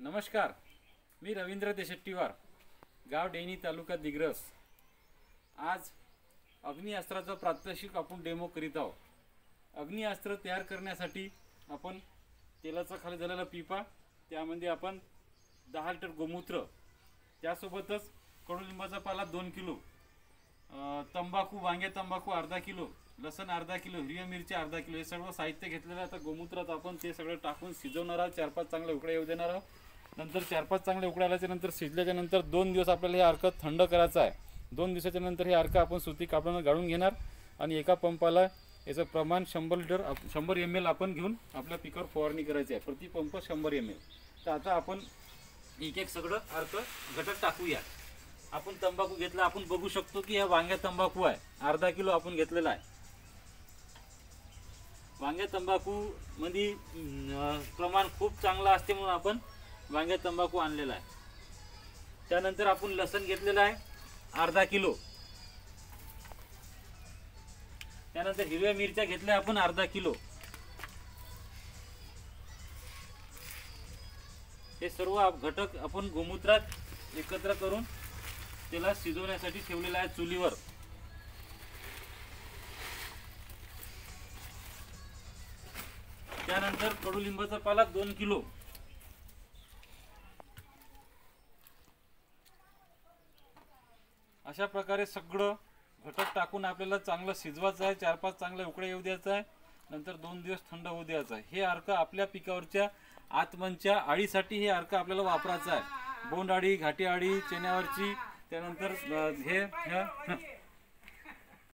नमस्कार, मी रवींद्र देशेट्टीवार, गाव डेनी, तालुका दिग्रस। आज अग्निअस्त्राचा प्रात्यक्षिक आपण डेमो करीत आहोत। अग्निअस्त्र तयार करण्यासाठी आपण तेलाचा खाली झालेला पिपा, त्यामध्ये आपण 10 लिटर गोमूत्र, त्यासोबतच कडुलिंबाचा पाला 2 किलो, तंबाखू, वांगे तंबाखू अर्धा किलो, लसण अर्धा किलो, हिरव्या मिरच्या अर्धा किलो, हे सर्व साहित्य घेतलेलं आहे। आता गोमूत्रात आपण ते सगळं टाकून शिजवणार आहोत। 4-5 चांगले उकळ्या येऊ देणार आहोत। नंतर 4-5 चांगले उकळ्या आल्याच्या नंतर शिजल्याच्या नंतर 2 दिवस आपल्याला हे अर्क थंड करायचं आहे। 2 दिवसाच्या नंतर हे अर्क आपण सुती कापडाने गाळून घेणार आणि एका पंपाला याचं प्रमाण 100 ml आपण घेऊन आपल्या पिकावर फवारणी करायची आहे। प्रति पंप 100 ml। तर आता आपण एक सगळं अर्क घटक टाकूया। आपण तंबाखू घेतला, आपण बघू शकतो की हा वांग्या तंबाखू आहे, अर्धा किलो आपण घेतलेला आहे। वांग्या तंबाखू मध्ये प्रमाण खूप चांगला असते म्हणून आपण वांग्या तंबाखू आणलेला आहे। त्यानंतर आपण लसण घेतलेला आहे अर्धा किलो। त्यानंतर हिरव्या मिरच्या घेतल्या आपण अर्धा किलो। हे सर्व घटक आपण गोमूत्रात एकत्र करून त्याला शिजवण्यासाठी ठेवलेला आहे चुलीवर। त्यानंतर कडुलिंबाचा पाला 2 किलो, अशा प्रकारे सगळं घटक टाकून आपल्याला चांगलं शिजवायचं आहे। 4-5 चांगले उकळे येऊ द्यायचं आहे। नंतर 2 दिवस थंड होऊ द्यायचं आहे। हे अर्क आपल्या पिकावरच्या आतमनच्या अळीसाठी हे अर्क आपल्याला वापरायचं आहे। बोंड अळी, घाटी अळी, चण्यावरची, त्यानंतर हे